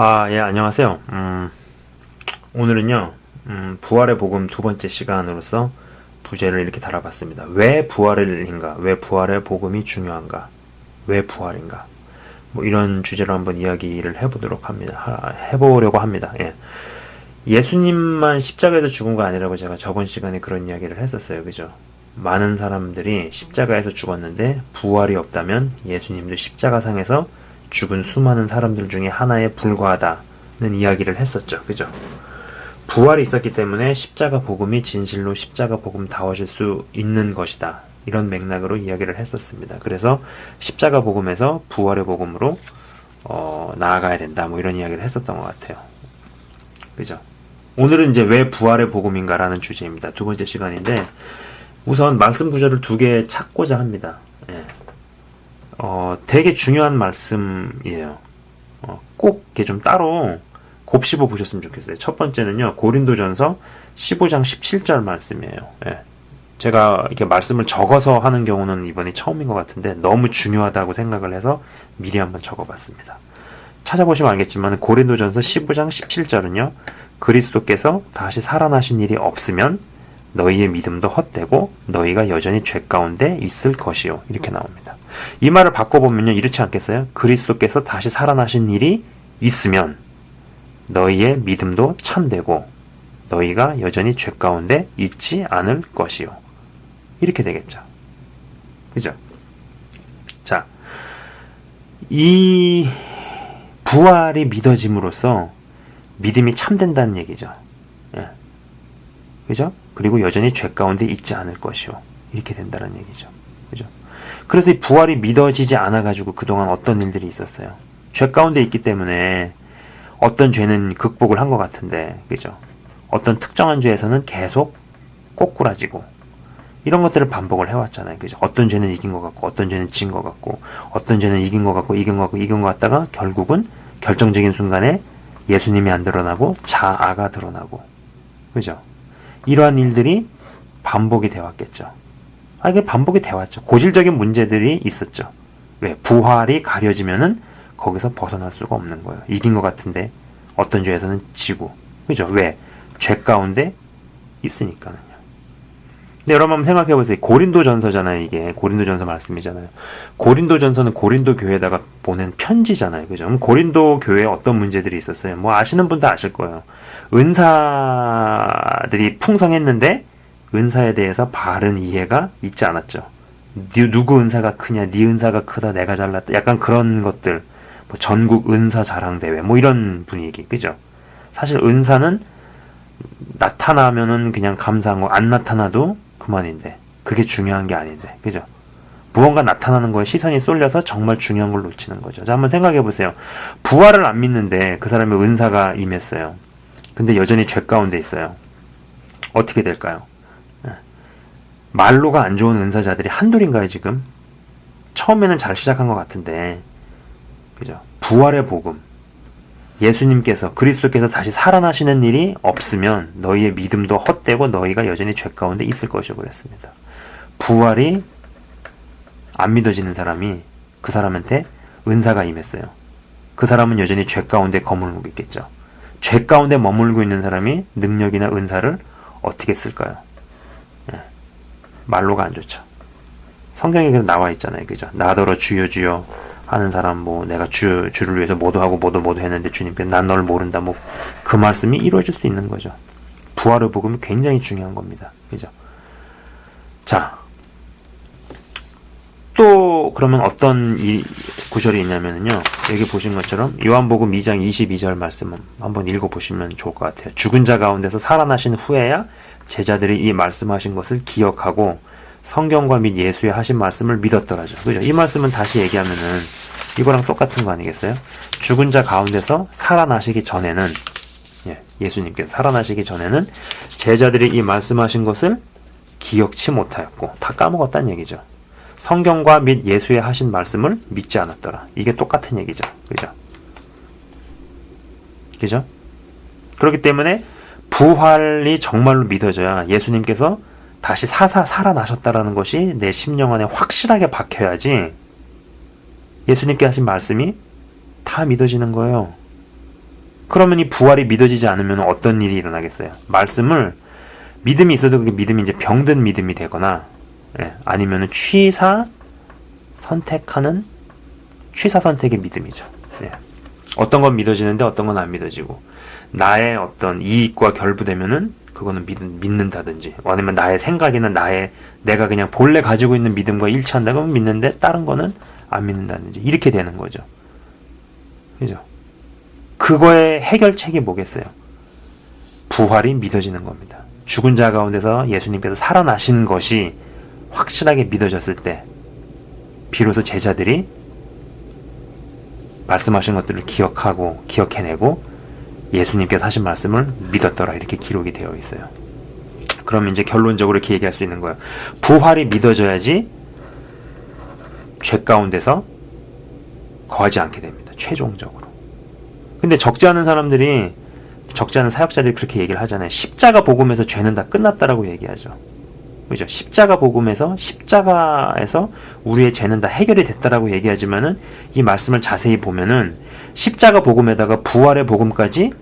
예, 안녕하세요. 오늘은요, 부활의 복음 두 번째 시간으로서 부제를 이렇게 달아봤습니다. 왜 부활인가? 왜 부활의 복음이 중요한가? 왜 부활인가? 뭐 이런 주제로 한번 이야기를 해보려고 합니다. 예. 예수님만 십자가에서 죽은 거 아니라고 제가 저번 시간에 그런 이야기를 했었어요. 그죠? 많은 사람들이 십자가에서 죽었는데 부활이 없다면 예수님도 십자가상에서 죽은 수많은 사람들 중에 하나에 불과하다는 이야기를 했었죠. 그죠? 부활이 있었기 때문에 십자가 복음이 진실로 십자가 복음다워질 수 있는 것이다. 이런 맥락으로 이야기를 했었습니다. 그래서 십자가 복음에서 부활의 복음으로 나아가야 된다. 뭐 이런 이야기를 했었던 것 같아요. 그죠? 오늘은 이제 왜 부활의 복음인가라는 주제입니다. 두 번째 시간인데 우선 말씀 구절을 두 개 찾고자 합니다. 예. 되게 중요한 말씀이에요. 꼭 이렇게 좀 따로 곱씹어 보셨으면 좋겠어요. 첫 번째는요, 고린도전서 15장 17절 말씀이에요. 예. 제가 이렇게 말씀을 적어서 하는 경우는 이번이 처음인 것 같은데 너무 중요하다고 생각을 해서 미리 한번 적어봤습니다. 찾아보시면 알겠지만 고린도전서 15장 17절은요, 그리스도께서 다시 살아나신 일이 없으면 너희의 믿음도 헛되고 너희가 여전히 죄 가운데 있을 것이요. 이렇게 나옵니다. 이 말을 바꿔보면요, 이렇지 않겠어요? 그리스도께서 다시 살아나신 일이 있으면 너희의 믿음도 참되고 너희가 여전히 죄 가운데 있지 않을 것이요. 이렇게 되겠죠. 그죠? 자, 이 부활이 믿어짐으로써 믿음이 참된다는 얘기죠. 예. 그죠? 그리고 여전히 죄 가운데 있지 않을 것이요. 이렇게 된다는 얘기죠. 그죠? 그래서 이 부활이 믿어지지 않아가지고 그동안 어떤 일들이 있었어요. 죄 가운데 있기 때문에 어떤 죄는 극복을 한 것 같은데, 그죠? 어떤 특정한 죄에서는 계속 꼬꾸라지고, 이런 것들을 반복을 해왔잖아요. 그죠? 어떤 죄는 이긴 것 같고, 어떤 죄는 진 것 같고, 어떤 죄는 이긴 것 같고, 이긴 것 같고, 이긴 것 같다가 결국은 결정적인 순간에 예수님이 안 드러나고 자아가 드러나고, 그죠? 이러한 일들이 반복이 되었겠죠. 이게 반복이 되었죠. 고질적인 문제들이 있었죠. 왜? 부활이 가려지면은 거기서 벗어날 수가 없는 거예요. 이긴 것 같은데 어떤 죄에서는 지고, 그죠? 왜? 죄 가운데 있으니까는요. 근데 여러분 한번 생각해 보세요. 고린도전서잖아요. 이게 고린도전서 말씀이잖아요. 고린도전서는 고린도 교회에다가 보낸 편지잖아요. 그죠? 그럼 고린도 교회에 어떤 문제들이 있었어요? 뭐 아시는 분도 아실 거예요. 은사들이 풍성했는데 은사에 대해서 바른 이해가 있지 않았죠. 누구 은사가 크냐, 네 은사가 크다, 내가 잘났다, 약간 그런 것들, 뭐 전국 은사 자랑 대회, 뭐 이런 분위기, 그죠? 사실 은사는 나타나면은 그냥 감사한 거, 안 나타나도 그만인데, 그게 중요한 게 아닌데, 그죠? 무언가 나타나는 거에 시선이 쏠려서 정말 중요한 걸 놓치는 거죠. 자, 한번 생각해 보세요. 부활을 안 믿는데 그 사람의 은사가 임했어요. 근데 여전히 죄 가운데 있어요. 어떻게 될까요? 말로가 안 좋은 은사자들이 한둘인가요, 지금? 처음에는 잘 시작한 것 같은데, 그죠? 부활의 복음. 예수님께서, 그리스도께서 다시 살아나시는 일이 없으면 너희의 믿음도 헛되고 너희가 여전히 죄 가운데 있을 것이라고 그랬습니다. 부활이 안 믿어지는 사람이 그 사람한테 은사가 임했어요. 그 사람은 여전히 죄 가운데 머물고 있겠죠. 죄 가운데 머물고 있는 사람이 능력이나 은사를 어떻게 쓸까요? 말로가 안 좋죠. 성경에 나와 있잖아요. 그죠? 나더러 주여 주여 하는 사람, 뭐 내가 주를 위해서 모두 하고 모두 했는데 주님께서 난 너를 모른다. 뭐 그 말씀이 이루어질 수 있는 거죠. 부활의 복음이 굉장히 중요한 겁니다. 그죠? 자, 또 그러면 어떤 이 구절이 있냐면요. 여기 보신 것처럼 요한복음 2장 22절 말씀 한번 읽어보시면 좋을 것 같아요. 죽은 자 가운데서 살아나신 후에야 제자들이 이 말씀하신 것을 기억하고 성경과 및 예수의 하신 말씀을 믿었더라죠. 그죠? 이 말씀은 다시 얘기하면은 이거랑 똑같은 거 아니겠어요? 죽은 자 가운데서 살아나시기 전에는, 예수님께서 살아나시기 전에는 제자들이 이 말씀하신 것을 기억치 못하였고 다 까먹었다는 얘기죠. 성경과 및 예수의 하신 말씀을 믿지 않았더라. 이게 똑같은 얘기죠. 그죠? 그죠? 그렇기 때문에 부활이 정말로 믿어져야 예수님께서 다시 살아나셨다라는 것이 내 심령 안에 확실하게 박혀야지 예수님께 하신 말씀이 다 믿어지는 거예요. 그러면 이 부활이 믿어지지 않으면 어떤 일이 일어나겠어요? 말씀을 믿음이 있어도 그게 믿음이 이제 병든 믿음이 되거나 아니면은 취사 선택의 믿음이죠. 어떤 건 믿어지는데 어떤 건 안 믿어지고 나의 어떤 이익과 결부되면은 그거는 믿는다든지 아니면 나의 생각이나 내가 그냥 본래 가지고 있는 믿음과 일치한다 그러면 믿는데 다른 거는 안 믿는다든지 이렇게 되는 거죠. 그죠? 그거의 해결책이 뭐겠어요? 부활이 믿어지는 겁니다. 죽은 자 가운데서 예수님께서 살아나신 것이 확실하게 믿어졌을 때 비로소 제자들이 말씀하신 것들을 기억해내고 예수님께서 하신 말씀을 믿었더라 이렇게 기록이 되어 있어요. 그럼 이제 결론적으로 이렇게 얘기할 수 있는 거예요. 부활이 믿어져야지 죄 가운데서 거하지 않게 됩니다. 최종적으로. 근데 적지 않은 사역자들이 그렇게 얘기를 하잖아요. 십자가 복음에서 죄는 다 끝났다라고 얘기하죠. 그죠? 십자가에서 우리의 죄는 다 해결이 됐다라고 얘기하지만은 이 말씀을 자세히 보면은 십자가 복음에다가 부활의 복음까지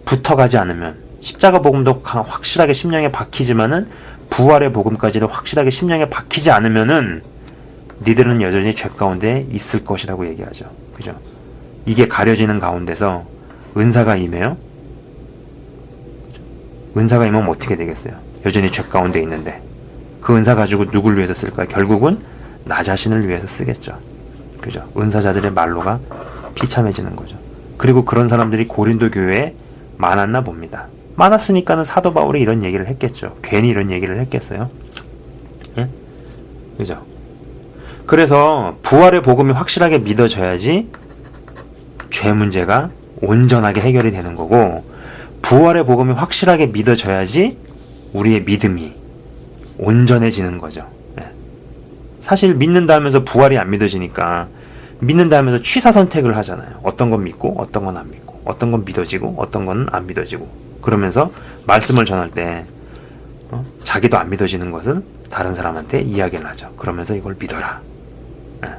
붙어가지 않으면 십자가 복음도 확실하게 심령에 박히지만은 부활의 복음까지도 확실하게 심령에 박히지 않으면은 니들은 여전히 죄 가운데 있을 것이라고 얘기하죠. 그죠? 이게 가려지는 가운데서 은사가 임해요. 은사가 임하면 어떻게 되겠어요? 여전히 죄 가운데 있는데 그 은사 가지고 누굴 위해서 쓸까요? 결국은 나 자신을 위해서 쓰겠죠. 그죠? 은사자들의 말로가 비참해지는 거죠. 그리고 그런 사람들이 고린도 교회에 많았나 봅니다. 많았으니까는 사도 바울이 이런 얘기를 했겠죠. 괜히 이런 얘기를 했겠어요? 예? 그죠? 그래서 부활의 복음이 확실하게 믿어져야지 죄 문제가 온전하게 해결이 되는 거고 부활의 복음이 확실하게 믿어져야지 우리의 믿음이 온전해지는 거죠. 사실 믿는다 하면서 부활이 안 믿어지니까 믿는다 하면서 취사 선택을 하잖아요. 어떤 건 믿고 어떤 건 안 믿고 어떤 건 믿어지고 어떤 건 안 믿어지고 그러면서 말씀을 전할 때 자기도 안 믿어지는 것을 다른 사람한테 이야기를 하죠. 그러면서 이걸 믿어라.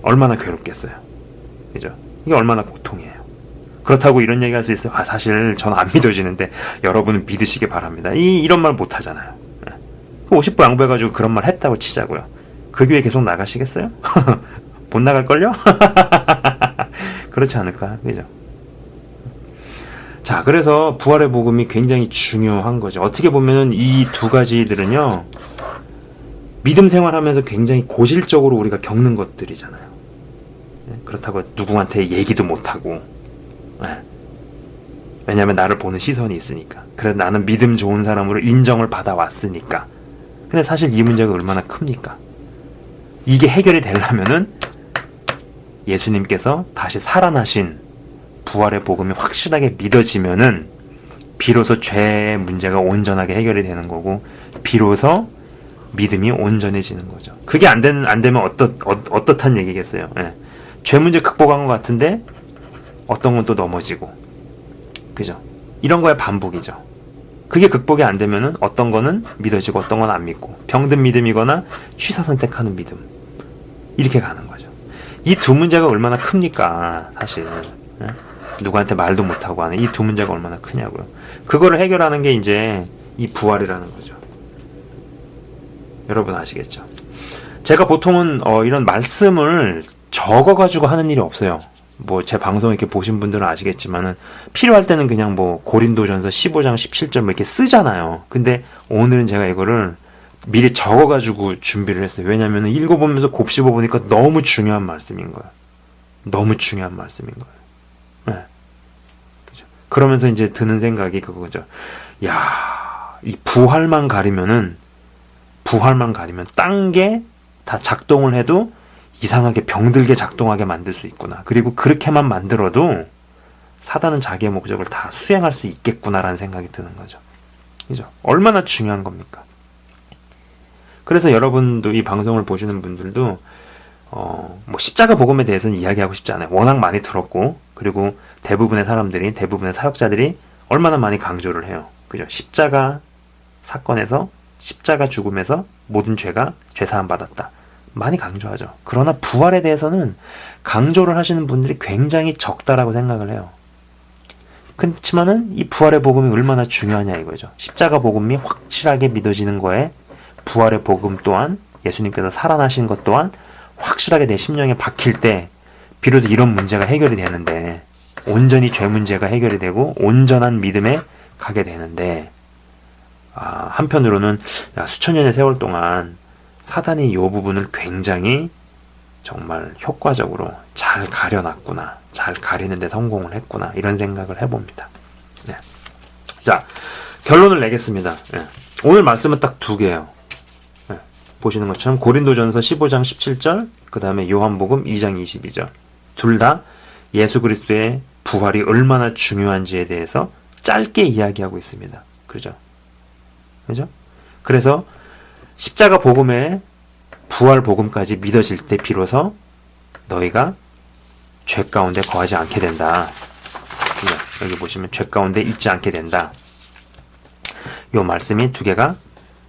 얼마나 괴롭겠어요. 그죠? 이게 얼마나 고통이에요. 그렇다고 이런 얘기 할 수 있어요. 사실 전 안 믿어지는데 여러분은 믿으시기 바랍니다. 이런 말 못 하잖아요. 50부 양보해가지고 그런 말 했다고 치자고요. 그 교회 계속 나가시겠어요? 못 나갈걸요? 그렇지 않을까? 그죠? 자, 그래서 부활의 복음이 굉장히 중요한 거죠. 어떻게 보면은 이 두 가지들은요, 믿음 생활하면서 굉장히 고질적으로 우리가 겪는 것들이잖아요. 그렇다고 누구한테 얘기도 못하고, 왜냐면 나를 보는 시선이 있으니까. 그래서 나는 믿음 좋은 사람으로 인정을 받아왔으니까. 근데 사실 이 문제가 얼마나 큽니까? 이게 해결이 되려면은 예수님께서 다시 살아나신 부활의 복음이 확실하게 믿어지면은 비로소 죄의 문제가 온전하게 해결이 되는 거고 비로소 믿음이 온전해지는 거죠. 그게 안 되면 어떻단 얘기겠어요? 죄 문제 극복한 것 같은데 어떤 건 또 넘어지고 그죠? 이런 거의 반복이죠. 그게 극복이 안 되면은 어떤 거는 믿어지고 어떤 건 안 믿고 병든 믿음이거나 취사 선택하는 믿음 이렇게 가는 거죠. 이 두 문제가 얼마나 큽니까? 사실 누구한테 말도 못하고 하는 이 두 문제가 얼마나 크냐고요. 그거를 해결하는 게 이제 이 부활이라는 거죠. 여러분 아시겠죠? 제가 보통은 이런 말씀을 적어가지고 하는 일이 없어요. 뭐 제 방송 이렇게 보신 분들은 아시겠지만은 필요할 때는 그냥 뭐 고린도전서 15장 17절 뭐 이렇게 쓰잖아요. 근데 오늘은 제가 이거를 미리 적어가지고 준비를 했어요. 왜냐면은 읽어보면서 곱씹어 보니까 너무 중요한 말씀인 거예요. 너무 중요한 말씀인 거예요. 그죠? 그러면서 이제 드는 생각이 그거죠. 야, 이 부활만 가리면 딴 게 다 작동을 해도 이상하게 병들게 작동하게 만들 수 있구나. 그리고 그렇게만 만들어도 사단은 자기의 목적을 다 수행할 수 있겠구나라는 생각이 드는 거죠. 그죠? 얼마나 중요한 겁니까? 그래서 여러분도 이 방송을 보시는 분들도 뭐 십자가 복음에 대해서는 이야기하고 싶지 않아요. 워낙 많이 들었고 그리고 대부분의 사역자들이 얼마나 많이 강조를 해요. 그죠? 십자가 사건에서 십자가 죽음에서 모든 죄가 죄사함 받았다. 많이 강조하죠. 그러나 부활에 대해서는 강조를 하시는 분들이 굉장히 적다라고 생각을 해요. 그렇지만은 이 부활의 복음이 얼마나 중요하냐 이거죠. 십자가 복음이 확실하게 믿어지는 거에 부활의 복음 또한 예수님께서 살아나신 것 또한 확실하게 내 심령에 박힐 때 비로소 이런 문제가 해결이 되는데 온전히 죄 문제가 해결이 되고 온전한 믿음에 가게 되는데 한편으로는 수천 년의 세월 동안 사단이 이 부분을 굉장히 정말 효과적으로 잘 가려놨구나. 잘 가리는 데 성공을 했구나. 이런 생각을 해봅니다. 네. 자, 결론을 내겠습니다. 네. 오늘 말씀은 딱 두 개예요. 네. 보시는 것처럼 고린도전서 15장 17절, 그 다음에 요한복음 2장 22절. 둘 다 예수 그리스도의 부활이 얼마나 중요한지에 대해서 짧게 이야기하고 있습니다. 그죠? 그죠? 그래서 십자가 복음의 부활 복음까지 믿어질 때 비로소 너희가 죄 가운데 거하지 않게 된다. 그죠? 여기 보시면 죄 가운데 있지 않게 된다. 요 말씀이 두 개가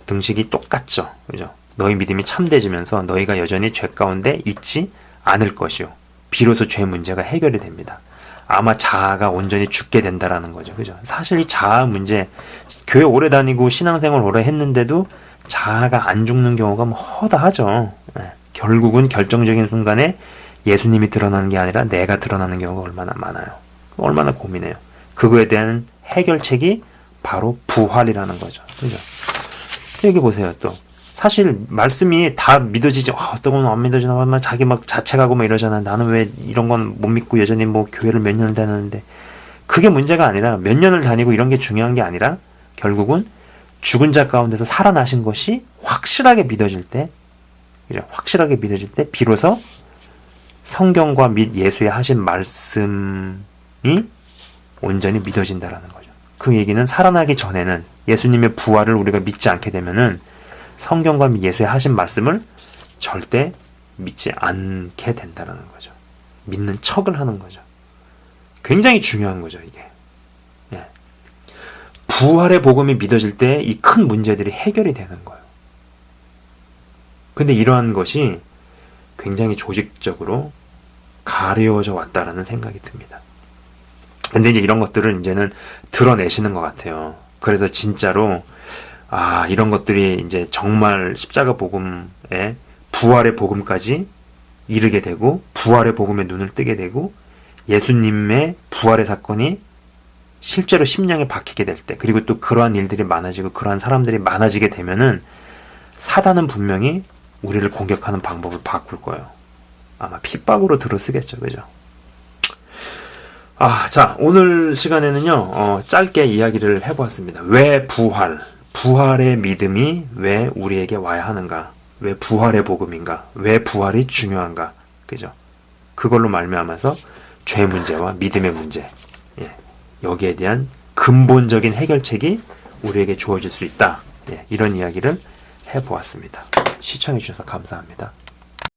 등식이 똑같죠. 그죠? 너희 믿음이 참되지면서 너희가 여전히 죄 가운데 있지 않을 것이요. 비로소 죄 문제가 해결이 됩니다. 아마 자아가 온전히 죽게 된다라는 거죠. 그죠? 사실 이 자아 문제, 교회 오래 다니고 신앙생활 오래 했는데도 자아가 안 죽는 경우가 허다하죠. 결국은 결정적인 순간에 예수님이 드러나는 게 아니라 내가 드러나는 경우가 얼마나 많아요. 얼마나 고민해요. 그거에 대한 해결책이 바로 부활이라는 거죠. 그죠? 여기 보세요. 또 사실 말씀이 다 믿어지지. 어떤 건 안 믿어지나 막 자기 막 자책하고 막 이러잖아. 나는 왜 이런 건 못 믿고 여전히 뭐 교회를 몇 년을 다녔는데, 그게 문제가 아니라 몇 년을 다니고 이런 게 중요한 게 아니라 결국은 죽은 자 가운데서 살아나신 것이 확실하게 믿어질 때, 확실하게 믿어질 때 비로소 성경과 및 예수의 하신 말씀이 온전히 믿어진다라는 거죠. 그 얘기는 살아나기 전에는 예수님의 부활을 우리가 믿지 않게 되면은 성경과 및 예수의 하신 말씀을 절대 믿지 않게 된다라는 거죠. 믿는 척을 하는 거죠. 굉장히 중요한 거죠, 이게. 예. 부활의 복음이 믿어질 때 이 큰 문제들이 해결이 되는 거예요. 근데 이러한 것이 굉장히 조직적으로 가려져 왔다라는 생각이 듭니다. 근데 이제 이런 것들을 이제는 드러내시는 것 같아요. 그래서 진짜로 이런 것들이 이제 정말 십자가 복음에 부활의 복음까지 이르게 되고 부활의 복음에 눈을 뜨게 되고 예수님의 부활의 사건이 실제로 심령에 박히게 될 때, 그리고 또 그러한 일들이 많아지고 그러한 사람들이 많아지게 되면은 사단은 분명히 우리를 공격하는 방법을 바꿀 거예요. 아마 핍박으로 들어쓰겠죠. 그죠? 자, 오늘 시간에는요, 짧게 이야기를 해보았습니다. 왜 부활의 믿음이 왜 우리에게 와야 하는가? 왜 부활의 복음인가? 왜 부활이 중요한가? 그죠? 그걸로 말미암아서 죄 문제와 믿음의 문제, 여기에 대한 근본적인 해결책이 우리에게 주어질 수 있다. 이런 이야기를 해보았습니다. 시청해주셔서 감사합니다.